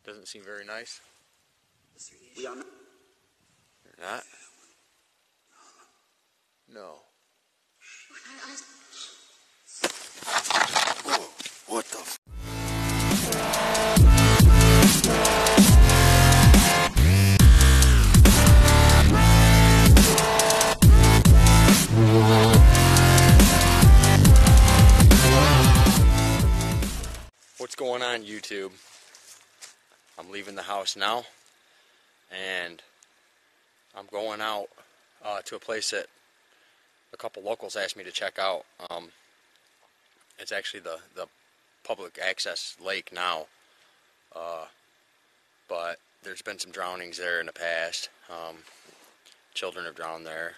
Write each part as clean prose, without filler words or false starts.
Doesn't seem very nice. We are not. You're not? No. Oh, what the f? What's going on, YouTube? I'm leaving the house now, and I'm going out to a place that a couple locals asked me to check out. It's actually the public access lake now, but there's been some drownings there in the past. Children have drowned there,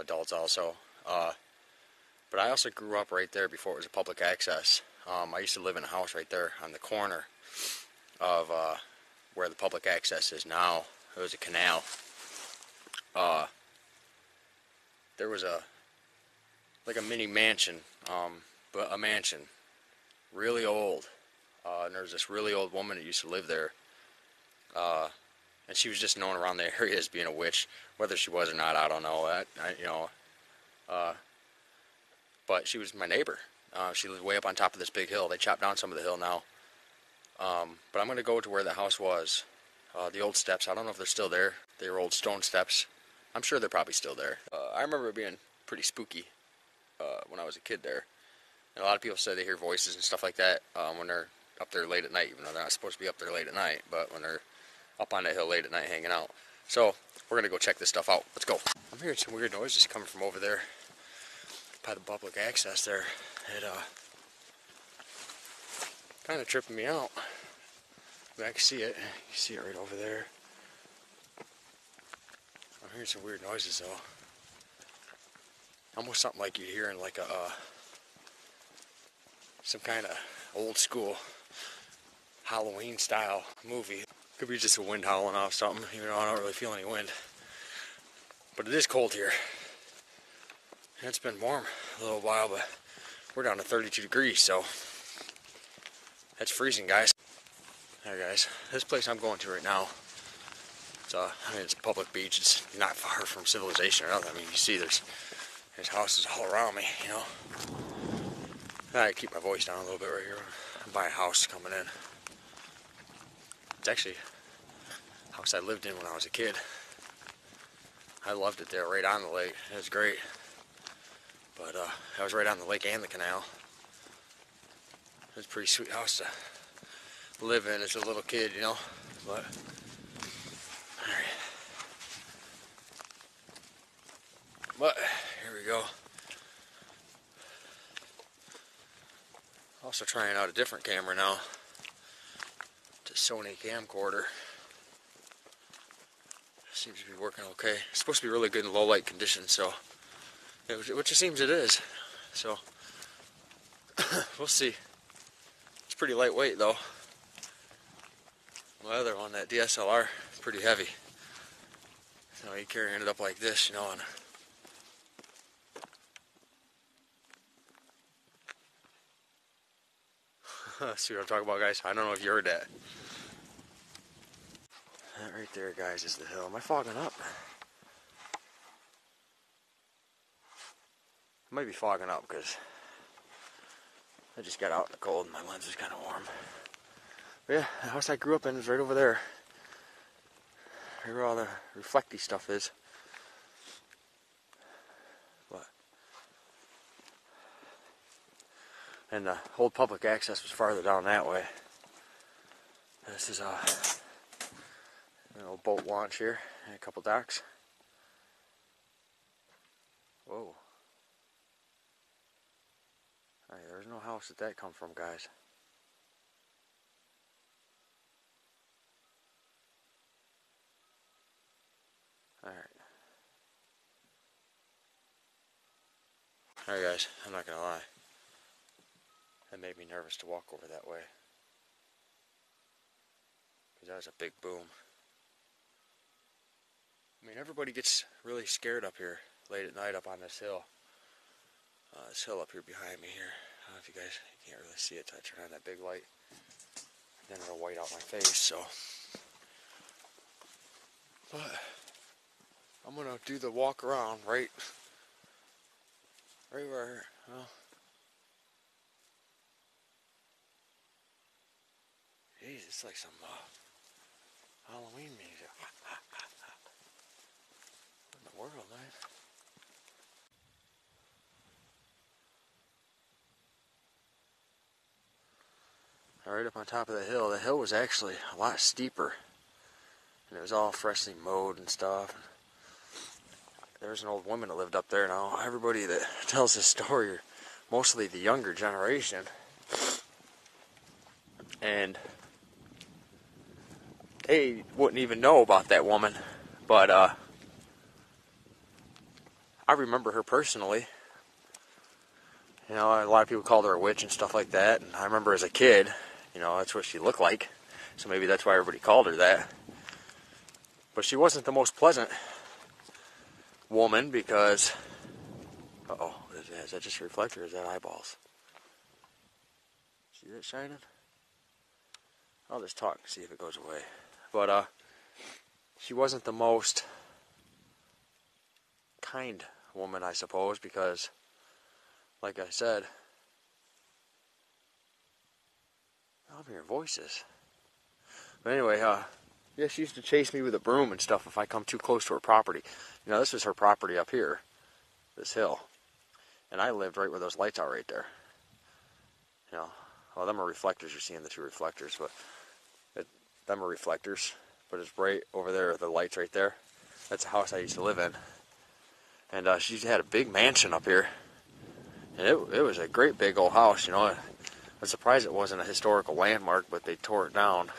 adults also. But I also grew up right there before it was a public access. I used to live in a house right there on the corner of where the public access is now. It was a canal. There was like a mini mansion, but a mansion, really old. And there was this really old woman that used to live there. And she was just known around the area as being a witch. Whether she was or not, I don't know. But she was my neighbor. She lived way up on top of this big hill. They chopped down some of the hill now. But I'm going to go to where the house was. The old steps, I don't know if they're still there. They were old stone steps. I'm sure they're probably still there. I remember it being pretty spooky when I was a kid there. And a lot of people say they hear voices and stuff like that when they're up there late at night, even though they're not supposed to be up there late at night. But when they're up on that hill late at night hanging out. So, we're going to go check this stuff out. Let's go. I'm hearing some weird noises coming from over there by the public access there. It kind of tripping me out. I can see it. You see it right over there. I'm hearing some weird noises though. Almost something like you'd hear in like a some kind of old school Halloween style movie. Could be just a wind howling off something, even though I don't really feel any wind. But it is cold here. And it's been warm a little while, but we're down to 32 degrees, so that's freezing, guys. Alright guys, this place I'm going to right now, it's a public beach. It's not far from civilization or nothing. I mean, you see there's houses all around me, you know. I keep my voice down a little bit right here. I'm by a house coming in. It's actually a house I lived in when I was a kid. I loved it there, right on the lake. It was great. But I was right on the lake and the canal. It was a pretty sweet house to live in as a little kid, you know. But alright. But here we go. Also trying out a different camera now. It's a Sony camcorder. Seems to be working okay. It's supposed to be really good in low light conditions, so which it seems it is. So we'll see. It's pretty lightweight though. My other one, that DSLR, is pretty heavy. So you carrying it up like this, you know, and see what I'm talking about, guys? I don't know if you heard that. That right there, guys, is the hill. Am I fogging up? I might be fogging up because I just got out in the cold and my lens is kind of warm. But yeah, the house I grew up in is right over there. Right where all the reflecty stuff is. And the old public access was farther down that way. This is an old boat launch here, and a couple docks. Whoa. Alright, there's no house that come from, guys. Alright. Alright guys, I'm not gonna lie. That made me nervous to walk over that way. Because that was a big boom. I mean, everybody gets really scared up here late at night up on this hill. This hill up here behind me here. I don't know if you guys can't really see it till I turn on that big light. then it'll white out my face, so. But I'm gonna do the walk around right where, well, geez, it's like some Halloween music. What in the world, man? Right up on top of the hill. The hill was actually a lot steeper, and it was all freshly mowed and stuff. There's an old woman that lived up there now. Everybody that tells this story are mostly the younger generation, and they wouldn't even know about that woman, but I remember her personally. You know, a lot of people called her a witch and stuff like that, and I remember as a kid, you know, that's what she looked like, so maybe that's why everybody called her that. But she wasn't the most pleasant woman because, uh-oh, is that just a reflector or is that eyeballs? See that shining? I'll just talk and see if it goes away. But she wasn't the most kind woman, I suppose, because, like I said, I'm hearing voices. But anyway, yeah, she used to chase me with a broom and stuff if I come too close to her property. You know, this was her property up here, this hill. And I lived right where those lights are right there. You know, well, them are reflectors. You're seeing the two reflectors, but them are reflectors. But it's right over there, the lights right there. That's the house I used to live in. And she had a big mansion up here. And it was a great big old house, you know. I'm surprised it wasn't a historical landmark, but they tore it down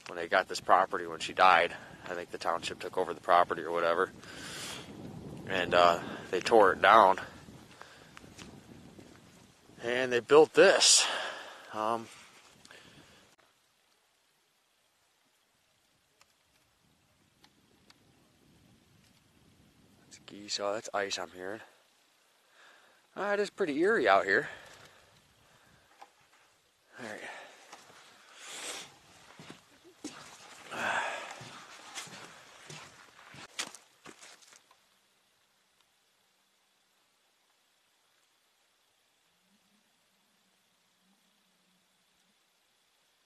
when they got this property when she died. I think the township took over the property or whatever. And they tore it down. And they built this. That's geese. Oh, that's ice I'm hearing. It is pretty eerie out here. All right.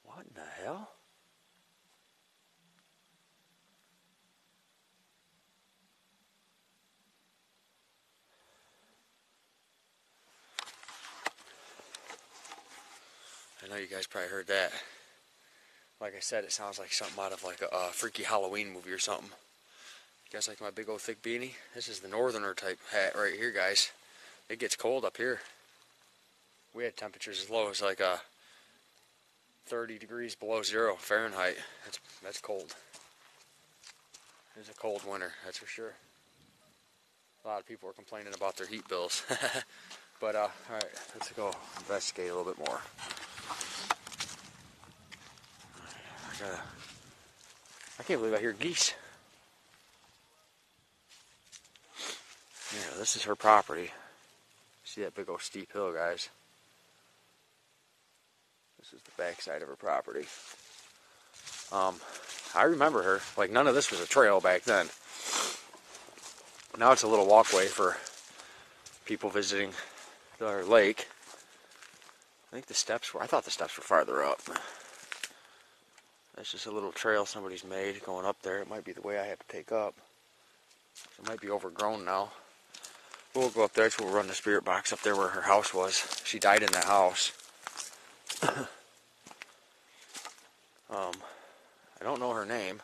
What in the hell? I know you guys probably heard that. Like I said, it sounds like something out of like a freaky Halloween movie or something. You guys like my big old thick beanie? This is the northerner type hat right here, guys. It gets cold up here. We had temperatures as low as like 30 degrees below 0 Fahrenheit. That's cold. It's a cold winter, that's for sure. A lot of people are complaining about their heat bills. But alright, let's go investigate a little bit more. I can't believe I hear geese. Yeah, this is her property. See that big old steep hill, guys? This is the backside of her property. I remember her. Like, none of this was a trail back then. Now it's a little walkway for people visiting our lake. I think the steps were, I thought the steps were farther up. That's just a little trail somebody's made going up there. It might be the way I have to take up. It might be overgrown now. We'll go up there. That's where we'll run the spirit box up there where her house was. She died in that house. I don't know her name.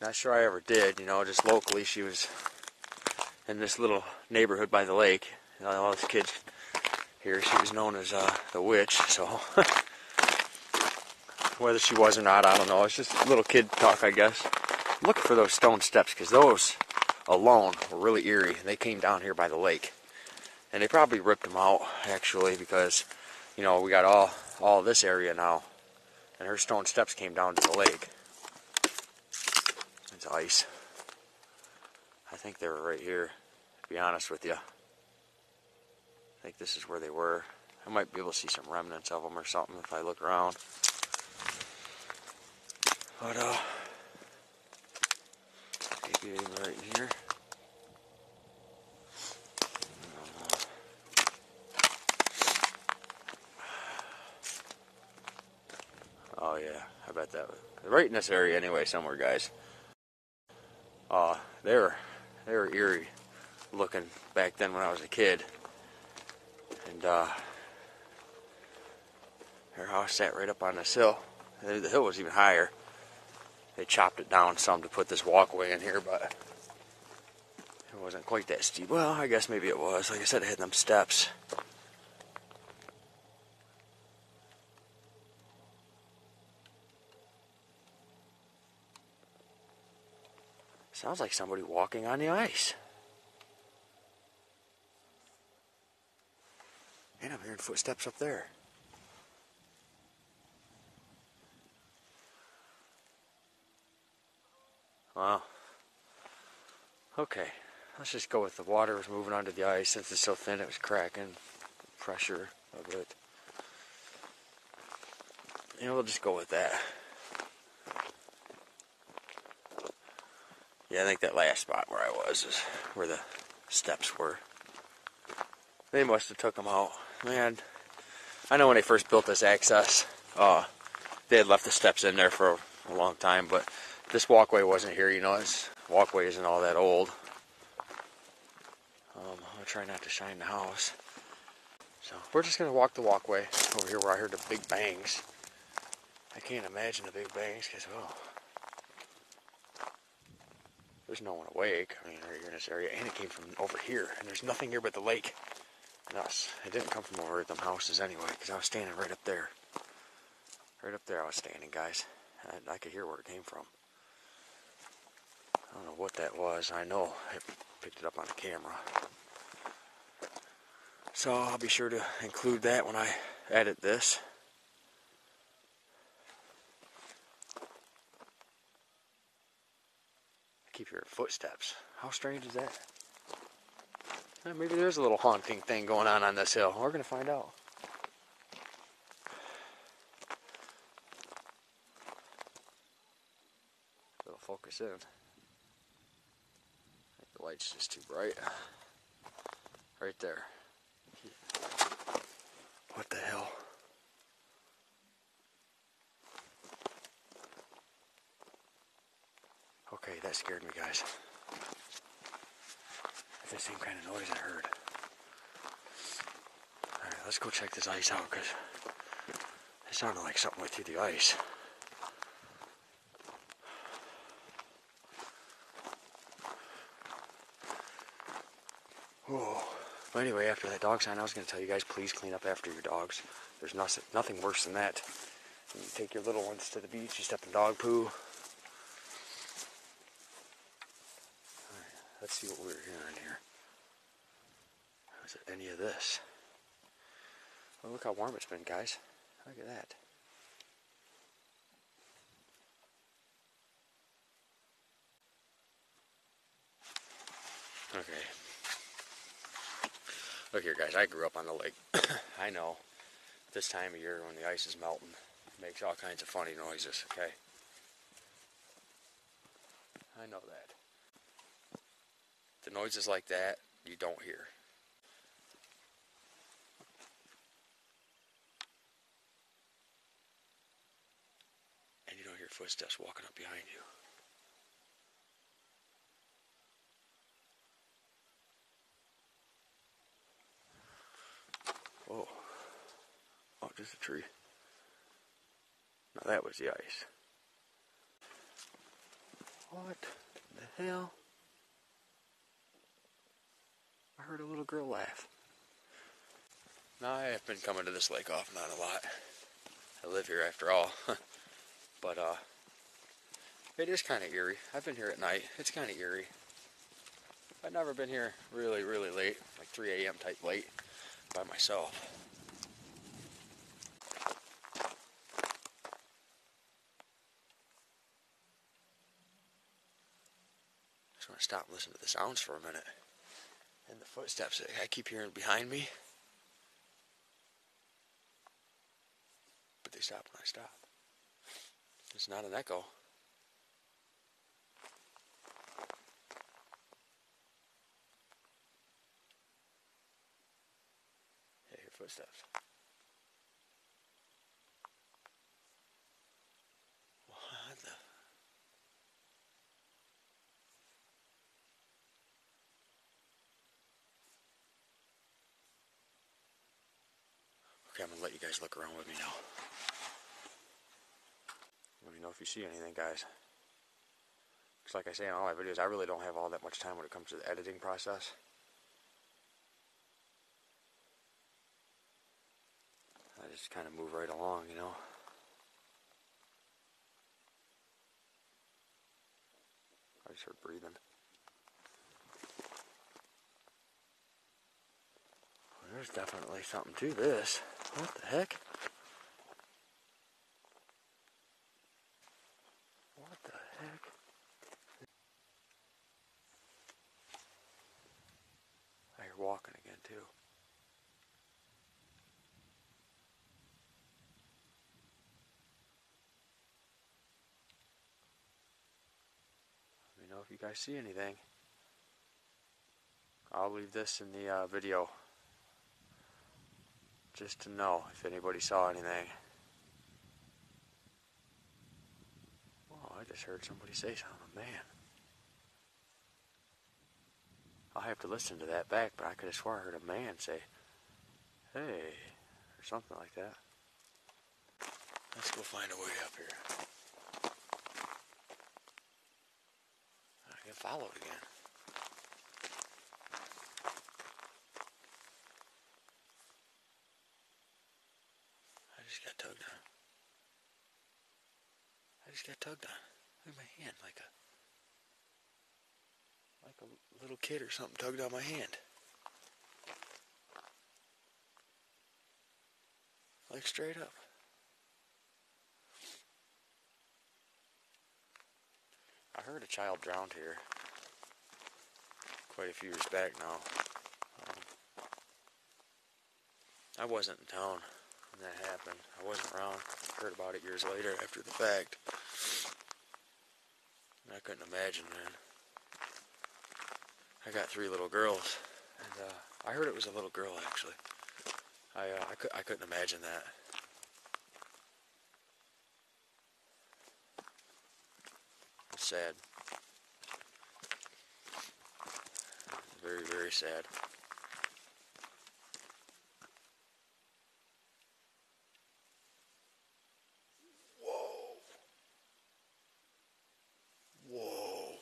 Not sure I ever did. You know, just locally she was in this little neighborhood by the lake. You know, all these kids here, she was known as the witch, so whether she was or not, I don't know. It's just little kid talk, I guess. I'm looking for those stone steps because those alone were really eerie. They came down here by the lake, and they probably ripped them out actually because, you know, we got all this area now, and her stone steps came down to the lake. It's ice. I think they were right here, to be honest with you. I think this is where they were. I might be able to see some remnants of them or something if I look around. But maybe right in here. Oh yeah, I bet that was right in this area anyway, somewhere, guys. They were eerie looking back then when I was a kid, and their house sat right up on this hill. The hill was even higher. They chopped it down some to put this walkway in here, but it wasn't quite that steep. Well, I guess maybe it was. Like I said, it had them steps. Sounds like somebody walking on the ice. And I'm hearing footsteps up there. Wow. Okay, let's just go with the water was moving onto the ice. Since it's so thin, it was cracking. Pressure of it. You know, we'll just go with that. Yeah, I think that last spot where I was is where the steps were. They must have took them out. Man, I know when they first built this access, they had left the steps in there for a long time, but this walkway wasn't here, you know. This walkway isn't all that old. I'm going to try not to shine the house. So we're just going to walk the walkway over here where I heard the big bangs. I can't imagine the big bangs because, oh, there's no one awake. I mean, right here in this area, and it came from over here, and there's nothing here but the lake and us. It didn't come from over at them houses anyway, because I was standing right up there. Right up there I was standing, guys. I could hear where it came from. I don't know what that was. I know it picked it up on the camera. So I'll be sure to include that when I edit this. I keep hearing footsteps. How strange is that? Maybe there's a little haunting thing going on this hill. We're going to find out. It'll focus in. I think the light's just too bright. Right there. What the hell? Okay, that scared me, guys. It's the same kind of noise I heard. Alright, let's go check this ice out, because it sounded like something went through the ice. Whoa. But anyway, after that dog sign, I was going to tell you guys, please clean up after your dogs. There's nothing worse than that. You take your little ones to the beach, you step in dog poo. Alright, let's see what we're hearing here. Is it any of this? Oh, look how warm it's been, guys. Look at that. Okay. Look here, guys. I grew up on the lake. I know this time of year when the ice is melting, it makes all kinds of funny noises, okay? I know that. The noises like that, you don't hear. And you don't hear footsteps walking up behind you. Whoa. Oh, just a tree. Now that was the ice. What the hell? I heard a little girl laugh. Now I have been coming to this lake off and on a lot. I live here after all. But it is kind of eerie. I've been here at night. It's kind of eerie. I've never been here really, really late, like 3 a.m. type late, by myself. Just want to stop and listen to the sounds for a minute. And the footsteps that I keep hearing behind me. But they stop when I stop. It's not an echo. Footsteps. What the? Okay, I'm gonna let you guys look around with me now. Let me know if you see anything, guys. Because like I say in all my videos, I really don't have all that much time when it comes to the editing process. I just kind of move right along, you know. I just heard breathing. Well, there's definitely something to this. What the heck? What the heck? I hear walking again, too. Let me know if you guys see anything. I'll leave this in the video just to know if anybody saw anything. Oh, I just heard somebody say something, man. I'll have to listen to that back, but I could have swore I heard a man say, hey, or something like that. Let's go find a way up here. I get followed again. I just got tugged on. I just got tugged on. Look at my hand, like a little kid or something tugged on my hand. Like straight up. I heard a child drowned here quite a few years back now. I wasn't in town when that happened. I wasn't around. Heard about it years later after the fact. And I couldn't imagine, man. I got 3 little girls, and I heard it was a little girl actually. I couldn't imagine that. It's sad. Very, very sad. Whoa. Whoa.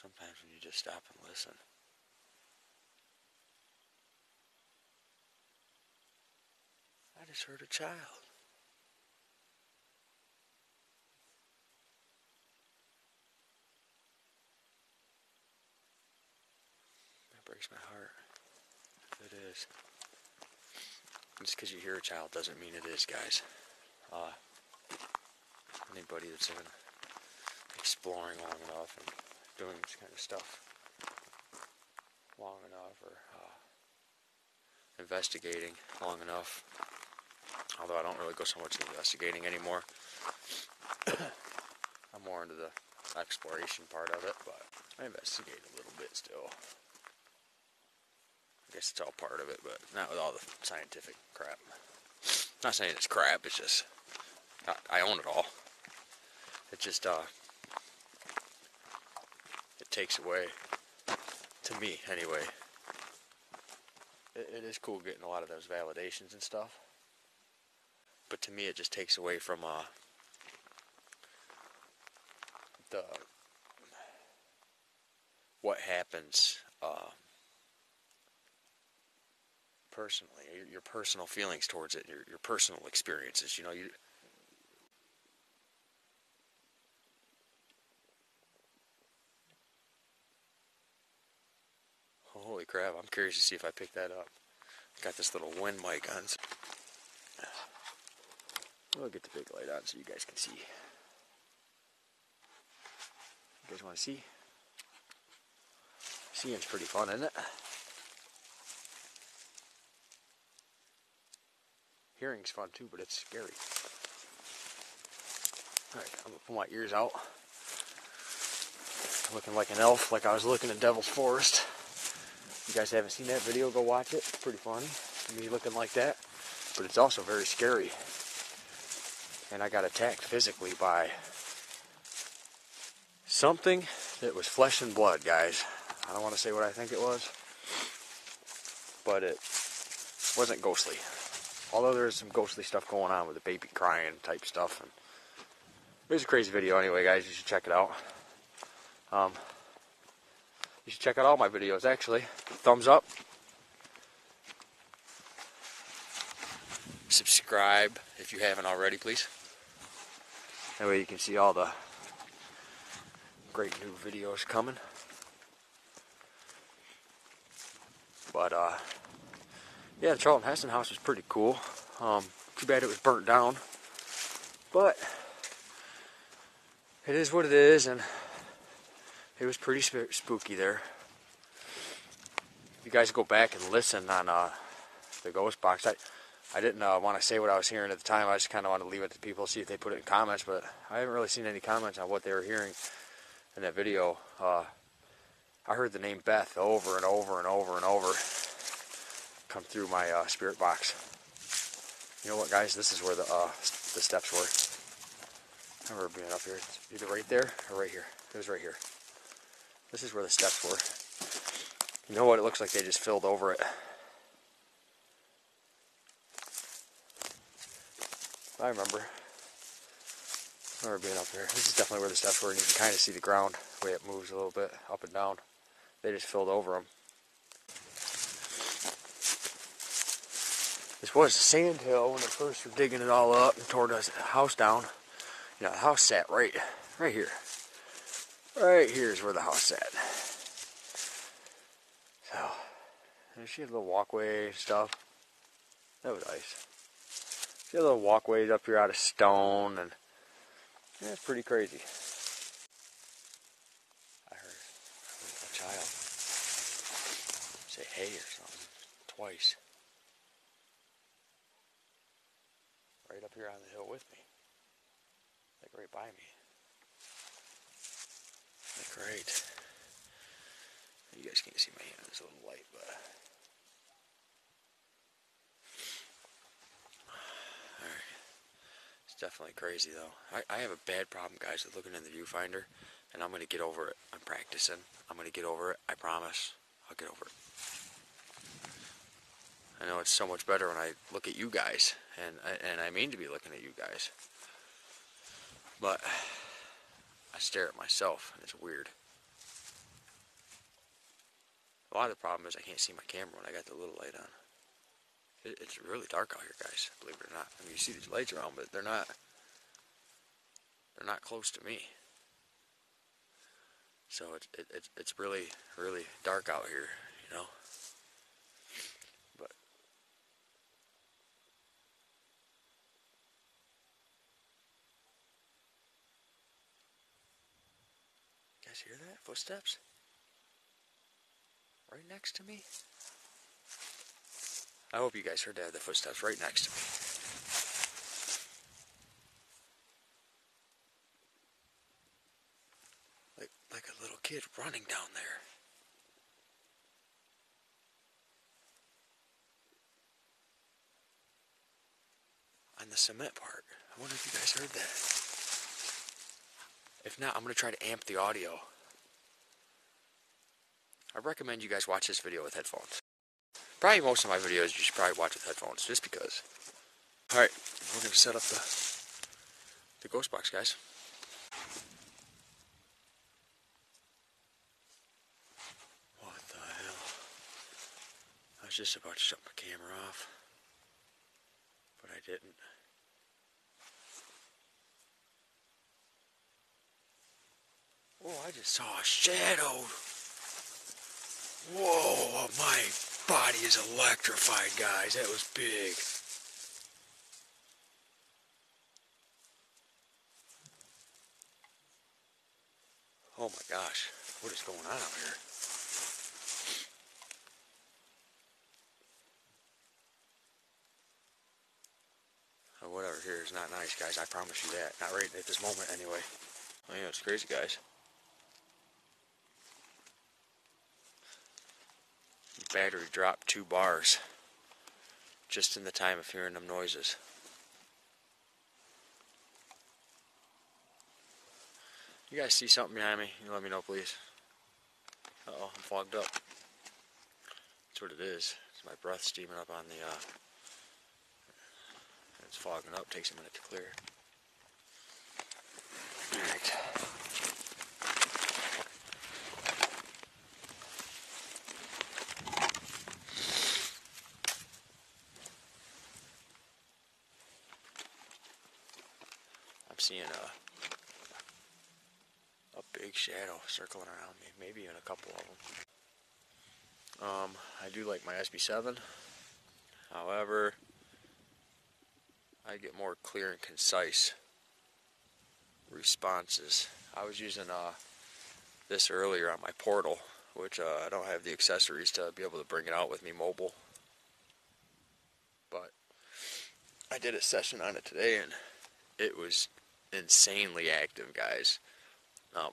Sometimes when you just stop and listen. I just heard a child. That breaks my heart. It is. Just because you hear a child doesn't mean it is, guys. Anybody that's been exploring long enough and doing this kind of stuff long enough, or investigating long enough, although I don't really go so much into investigating anymore. I'm more into the exploration part of it, but I investigate a little bit still. I guess it's all part of it, but not with all the scientific crap. Not saying it's crap, it's just I own it all. It just it takes away, to me anyway. It is cool getting a lot of those validations and stuff, but to me it just takes away from what happens personally, your personal feelings towards it, your personal experiences. You know, holy crap, I'm curious to see if I pick that up. Got this little wind mic on. So we'll get the big light on so you guys can see. You guys want to see? Seeing's pretty fun, isn't it? hearing's fun too, but it's scary. Alright, I'm gonna pull my ears out. Looking like an elf, like I was looking at Devil's Forest. If you guys haven't seen that video, go watch it. It's pretty funny. Me looking like that. But it's also very scary. And I got attacked physically by something that was flesh and blood, guys. I don't want to say what I think it was, but it wasn't ghostly. Although there's some ghostly stuff going on with the baby crying type stuff. And it was a crazy video anyway, guys. You should check it out. You should check out all my videos, actually. Thumbs up. Subscribe if you haven't already, please. That way you can see all the great new videos coming. But, yeah, the Charlton Heston house was pretty cool. Too bad it was burnt down. But it is what it is, and it was pretty spooky there. You guys go back and listen on the ghost box. I didn't want to say what I was hearing at the time. I just kind of wanted to leave it to people, see if they put it in comments. But I haven't really seen any comments on what they were hearing in that video. I heard the name Beth over and over and over and over come through my spirit box. You know what, guys? This is where the steps were. I remember being up here. It's either right there or right here. It was right here. This is where the steps were. You know what? It looks like they just filled over it. I remember being up here. This is definitely where the steps were, and you can kind of see the ground, the way it moves a little bit up and down. They just filled over them. This was a sand hill when they first were digging it all up and tore the house down. You know, the house sat right here. Right here is where the house sat. So, and she had a little walkway and stuff. That was nice. She had little walkways up here out of stone, and yeah, it's pretty crazy. I heard a child say hey or something twice. Right up here on the hill with me. Like right by me. Like right. You guys can't see my hand, it's a little light, but alright. It's definitely crazy though. I have a bad problem, guys, with looking in the viewfinder, and I'm gonna get over it. I'm practicing. I'm gonna get over it. I promise. I'll get over it. I know it's so much better when I look at you guys, and I mean to be looking at you guys. But I stare at myself, and it's weird. A lot of the problem is I can't see my camera when I got the little light on. It's really dark out here, guys, believe it or not. I mean, you see these lights around, but they're not close to me. So it's really, really dark out here, you know. But you guys hear that? Footsteps? Right next to me? I hope you guys heard that, the footsteps right next to me. Like a little kid running down there. On the cement part. I wonder if you guys heard that. If not, I'm going to try to amp the audio. I recommend you guys watch this video with headphones. Probably most of my videos you should probably watch with headphones, just because. Alright, we're going to set up the ghost box, guys. What the hell? I was just about to shut my camera off, but I didn't. Oh, I just saw a shadow. Whoa, my body is electrified, guys. That was big. Oh my gosh, what is going on out here? whatever here is not nice, guys. I promise you that. Not right at this moment, anyway. Oh, yeah, it's crazy, guys. Battery dropped 2 bars just in the time of hearing them noises. You guys see something behind me? You let me know, please. Uh-oh, I'm fogged up. That's what it is. It's my breath steaming up on the, it's fogging up. Takes a minute to clear. Alright. I'm seeing a big shadow circling around me, maybe even a couple of them. I do like my SB7. However, I get more clear and concise responses. I was using this earlier on my portal, which I don't have the accessories to be able to bring it out with me mobile. But I did a session on it today, and it was insanely active, guys.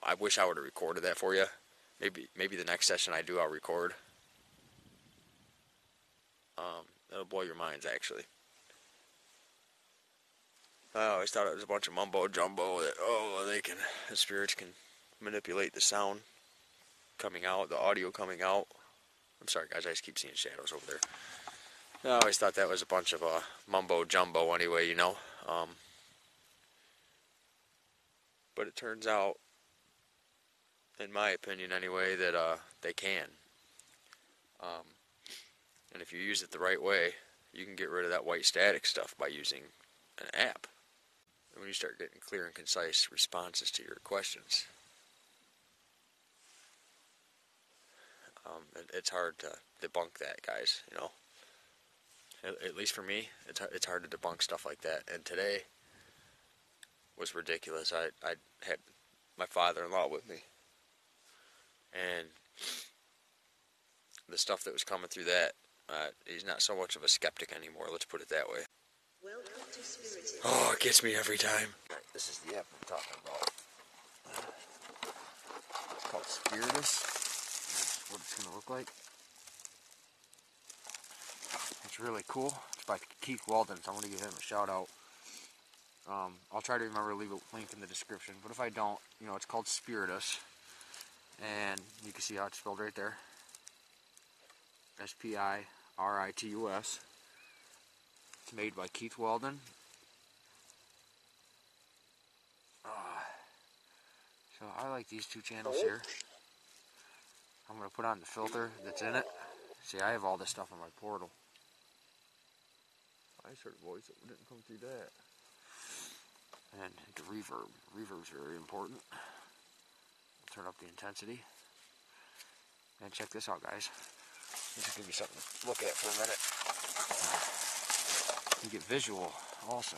I wish I would have recorded that for you. Maybe the next session I do, I'll record. It'll blow your minds, actually. I always thought it was a bunch of mumbo jumbo that the spirits can manipulate the sound coming out, the audio coming out. I'm sorry, guys, I just keep seeing shadows over there. I always thought that was a bunch of mumbo jumbo anyway, you know. But it turns out, in my opinion anyway, that they can. And if you use it the right way, you can get rid of that white static stuff by using an app. And when you start getting clear and concise responses to your questions, it's hard to debunk that, guys, you know. At least for me, it's hard to debunk stuff like that. And today was ridiculous. I had my father-in-law with me, and the stuff that was coming through that, he's not so much of a skeptic anymore, let's put it that way. Oh, it gets me every time. This is the app I'm talking about. It's called Spiritus. That's what it's going to look like. It's really cool. It's by Keith Walden, so I'm going to give him a shout out. I'll try to remember to leave a link in the description, but if I don't, you know, it's called Spiritus. And you can see how it's spelled right there. S-P-I-R-I-T-U-S. It's made by Keith Walden. So I like these 2 channels here. I'm going to put on the filter that's in it. See, I have all this stuff on my portal. I just heard a voice that didn't come through that. And the reverb. Reverb's very important. I'll turn up the intensity. And check this out, guys. This will give you something to look at for a minute. You get visual also.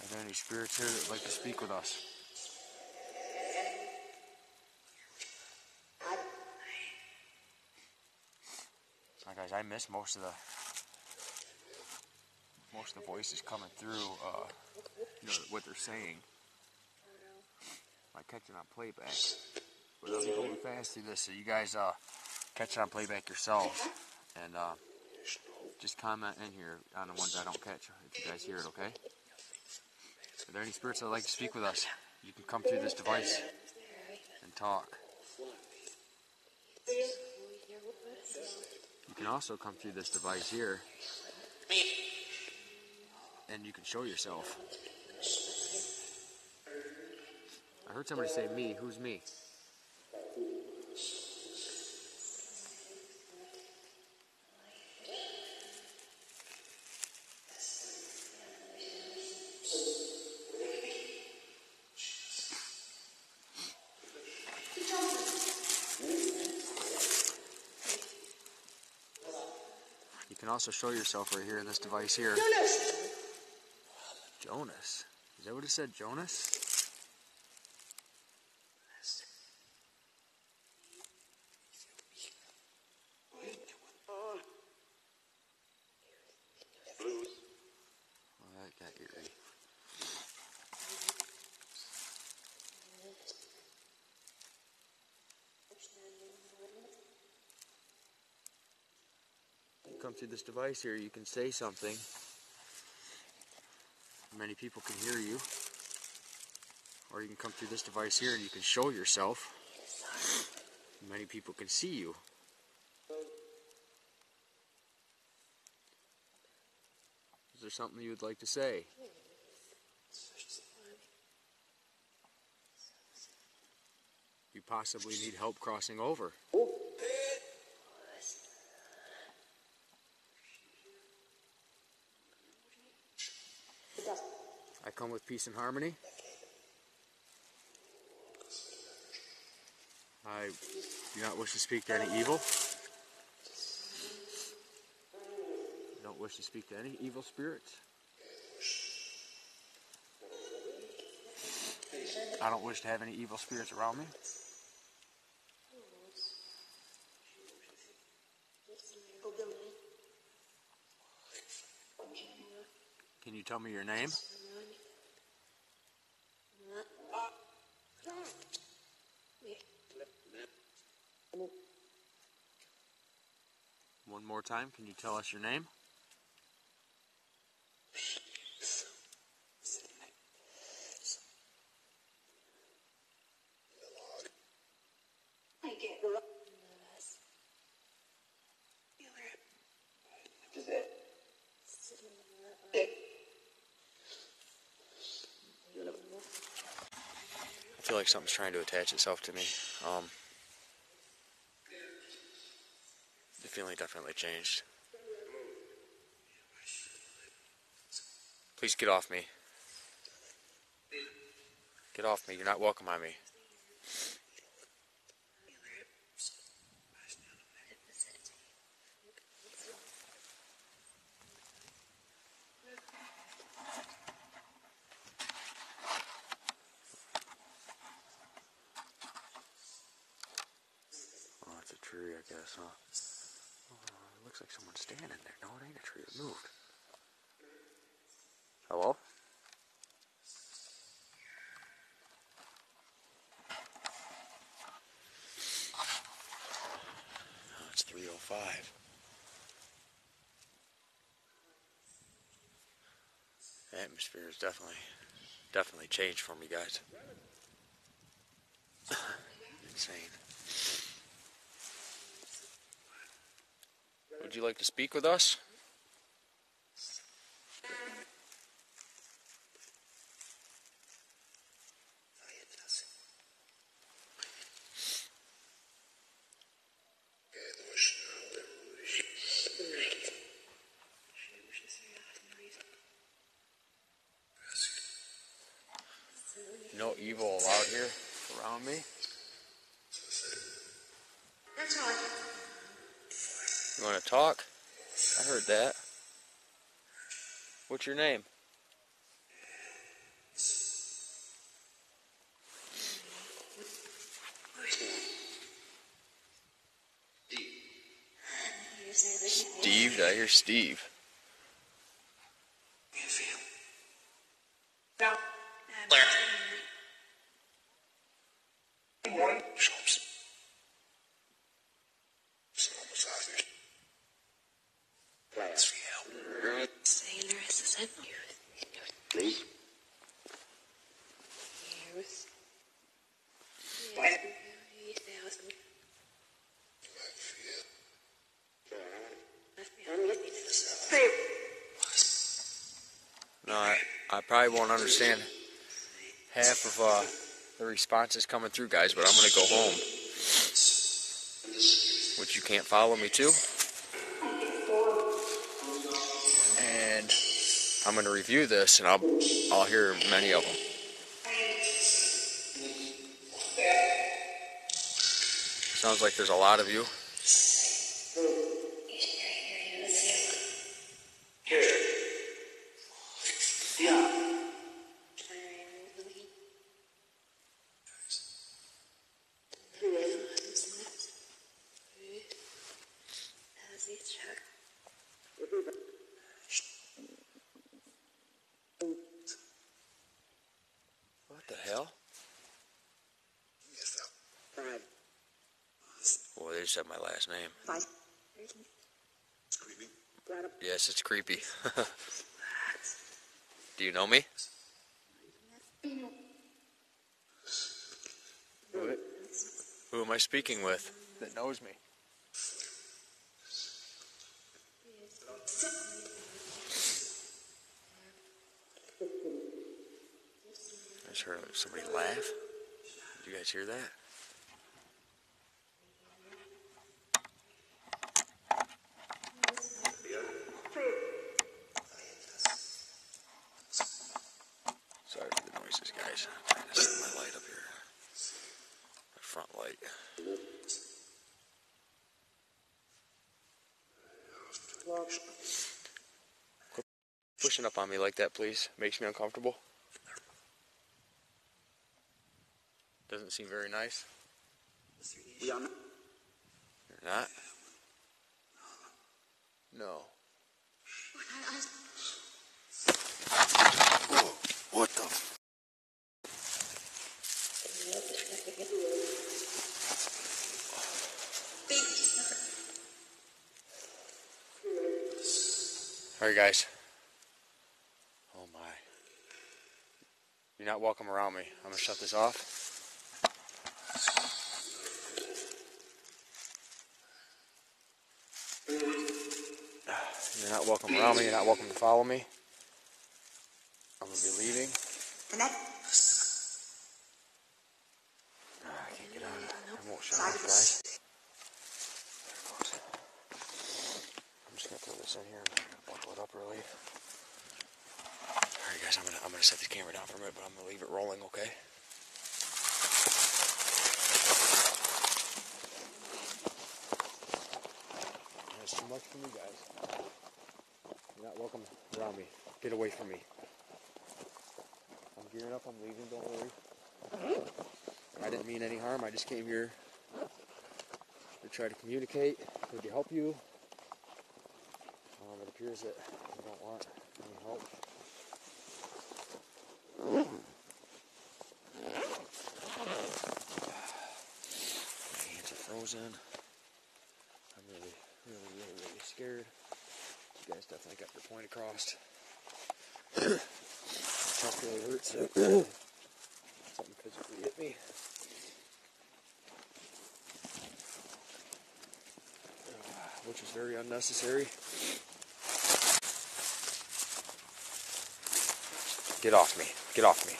Are there any spirits here that would like to speak with us? So guys, I miss most of the voices coming through, you know, what they're saying. I catch it on playback. But I'll be going fast through this, so you guys catch it on playback yourselves. And just comment in here on the ones I don't catch, if you guys hear it, okay? Are there any spirits that would like to speak with us? You can come through this device and talk. You can also come through this device here and you can show yourself. I heard somebody say me. Who's me? You can also show yourself right here in this device here. Jonas! Jonas? Is that what it said, Jonas? come through this device here, you can say something. Many people can hear you. Or you can come through this device here and you can show yourself. Many people can see you. Is there something you would like to say? You possibly need help crossing over. I come with peace and harmony. I do not wish to speak to any evil. I don't wish to speak to any evil spirits. I don't wish to have any evil spirits around me. Can you tell me your name? One more time, can you tell us your name? I feel like something's trying to attach itself to me. The feeling definitely changed. Please get off me. Get off me. You're not welcome on me. Oh, it's a tree, I guess, huh? Oh, it looks like someone's standing there. No, it ain't a tree. It moved. Hello? Oh, it's 3:05. The atmosphere has definitely changed for me, guys. Insane. Would you like to speak with us? No evil allowed here around me. You want to talk? I heard that. What's your name? Steve? Did I hear Steve? No, I probably won't understand half of the responses coming through, guys, but I'm going to go home. Which you can't follow me to. And I'm going to review this, and I'll hear many of them. Sounds like there's a lot of you. What the hell? Well, they just said my last name. Screaming. Yes, it's creepy. Do you know me? What? Who am I speaking with that knows me? I just heard somebody laugh. Did you guys hear that? Sorry for the noises, guys. I'm trying to set my light up here. My front light. Quit pushing up on me like that, please. Makes me uncomfortable. Doesn't seem very nice. We are not. You're not? No. What the f? Alright, guys. Oh my. You're not welcome around me. I'm gonna shut this off. You're not welcome around me. You're not welcome to follow me. I'm gonna be leaving. I can't get on. I won't shut off, guys. There it goes. I'm just gonna throw this in here. I'm gonna buckle it up really. Alright, guys. I'm gonna set this camera down for a minute, but I'm gonna leave it rolling. Okay. That's too much for me, guys. You're not welcome around me. Get away from me. I'm gearing up. I'm leaving. Don't worry. I didn't mean any harm. I just came here to try to communicate, maybe help you. It appears that you don't want any help. My hands are frozen. I'm really scared. You guys definitely got your point across. My chest really hurts. Something physically hit me. Which is very unnecessary. Get off me. Get off me.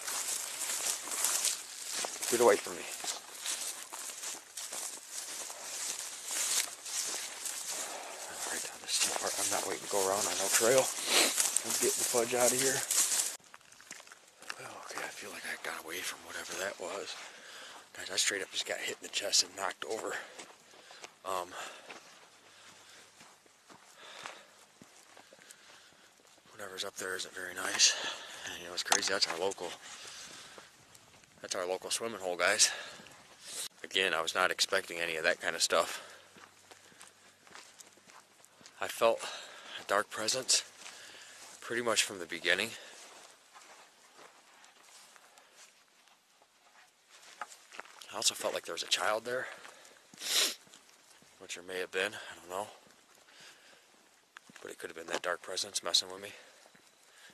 Get away from me. Alright, down this steep part. I'm not waiting to go around on no trail. I'm getting the fudge out of here. Well, okay, I feel like I got away from whatever that was. Guys, I straight up just got hit in the chest and knocked over. Whatever's up there isn't very nice. And you know what's crazy? That's our local swimming hole, guys. Again, I was not expecting any of that kind of stuff. I felt a dark presence pretty much from the beginning. I also felt like there was a child there, which there may have been, I don't know. But it could have been that dark presence messing with me,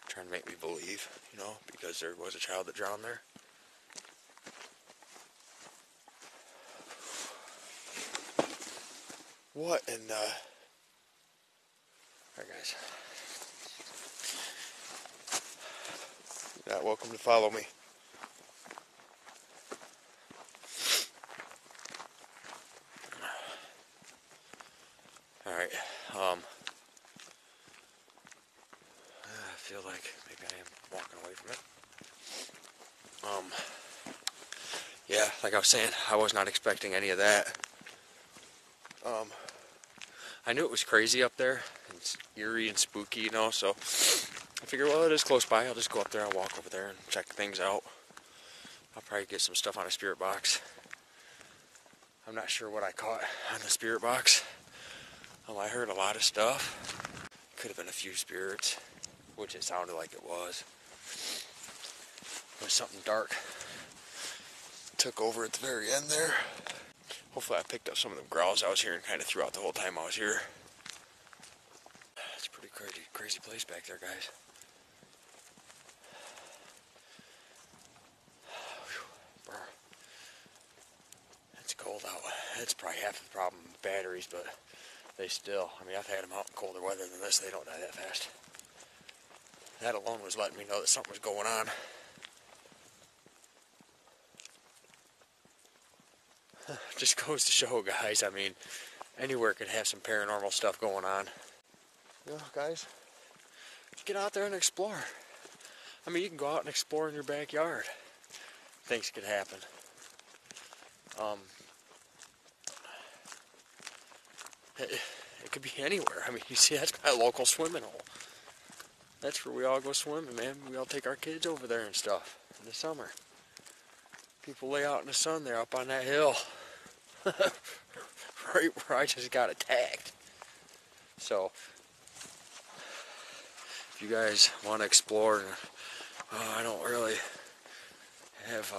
trying to make me believe, you know, because there was a child that drowned there. What in the... Alright, guys. You're not welcome to follow me. Alright, I feel like maybe I am walking away from it. Yeah, like I was saying, I was not expecting any of that. I knew it was crazy up there. It's eerie and spooky, you know, so I figured, well, it is close by. I'll just go up there. I'll walk over there and check things out. I'll probably get some stuff on a spirit box. I'm not sure what I caught on the spirit box. I heard a lot of stuff. Could have been a few spirits, which it sounded like it was. It was something dark. Took over at the very end there. Hopefully I picked up some of the growls I was hearing kind of throughout the whole time I was here. That's pretty Crazy place back there, guys. Whew, it's cold out. It's probably half the problem with batteries, but they still, I mean, I've had them out in colder weather than this. They don't die that fast. That alone was letting me know that something was going on. Just goes to show, guys, I mean, anywhere could have some paranormal stuff going on. You know, guys, get out there and explore. I mean, you can go out and explore in your backyard. Things could happen. It could be anywhere. I mean, you see, that's my local swimming hole. That's where we all go swimming, man. We all take our kids over there and stuff in the summer. People lay out in the sun there up on that hill. Right where I just got attacked. So, if you guys want to explore, I don't really have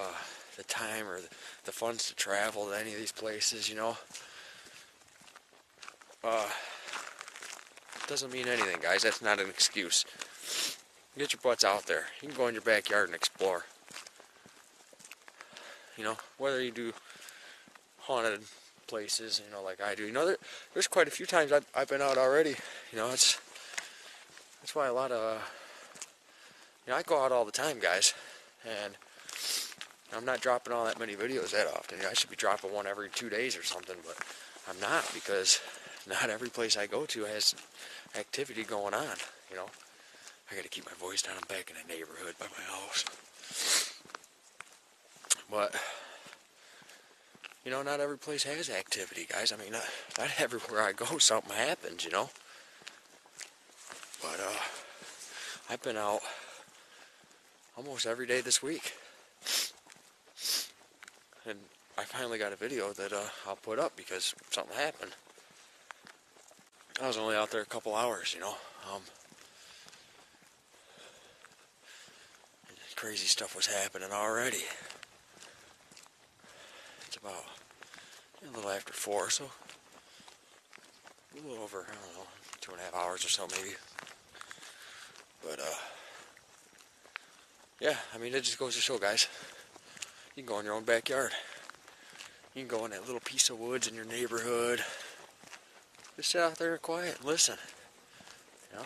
the time or the funds to travel to any of these places, you know. Doesn't mean anything, guys. That's not an excuse. Get your butts out there. You can go in your backyard and explore. You know, whether you do haunted places, you know, like I do. You know, there's quite a few times I've been out already. You know, that's why a lot of, you know, I go out all the time, guys. And I'm not dropping all that many videos that often. You know, I should be dropping one every 2 days or something, but I'm not, because not every place I go to has activity going on, you know. I gotta keep my voice down. I'm back in a neighborhood by my house. But, you know, not every place has activity, guys. I mean, not everywhere I go something happens, you know. But, I've been out almost every day this week. And I finally got a video that I'll put up because something happened. I was only out there a couple hours, you know. Crazy stuff was happening already. It's about a little after 4, so a little over, I don't know, 2.5 hours or so maybe. But, yeah, I mean, it just goes to show, guys, you can go in your own backyard. You can go in that little piece of woods in your neighborhood. Just sit out there and quiet and listen, you know.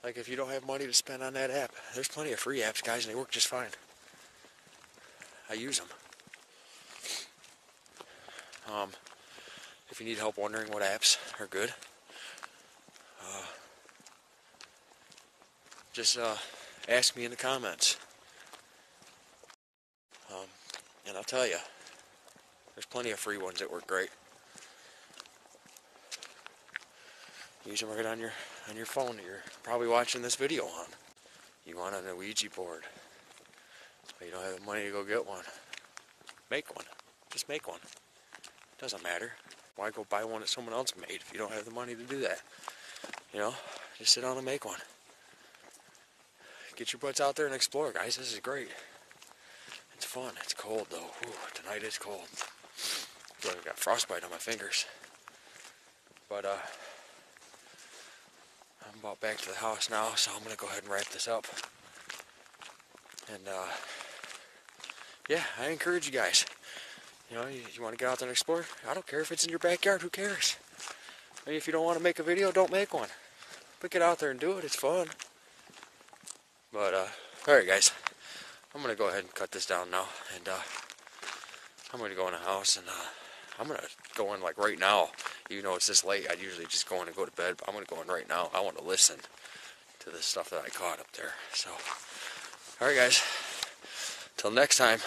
Like, if you don't have money to spend on that app, there's plenty of free apps, guys, and they work just fine. I use them. If you need help wondering what apps are good, just ask me in the comments. And I'll tell you, there's plenty of free ones that work great. Use them right on your phone that you're probably watching this video on. You want a Ouija board, but you don't have the money to go get one. Make one. Just make one. Doesn't matter. Why go buy one that someone else made if you don't have the money to do that? You know, just sit down and make one. Get your butts out there and explore, guys. This is great. It's fun. It's cold though. Ooh, tonight is cold. I feel like I got frostbite on my fingers. But I'm about back to the house now, so I'm gonna go ahead and wrap this up. And yeah, I encourage you guys. You know, you want to get out there and explore? I don't care if it's in your backyard. Who cares? I mean, if you don't want to make a video, don't make one. But get out there and do it. It's fun. But alright, guys. I'm gonna go ahead and cut this down now, and I'm gonna go in the house, and I'm gonna go in like right now. Even though it's this late, I'd usually just go in and go to bed, but I'm gonna go in right now. I want to listen to the stuff that I caught up there. So, alright, guys. Till next time.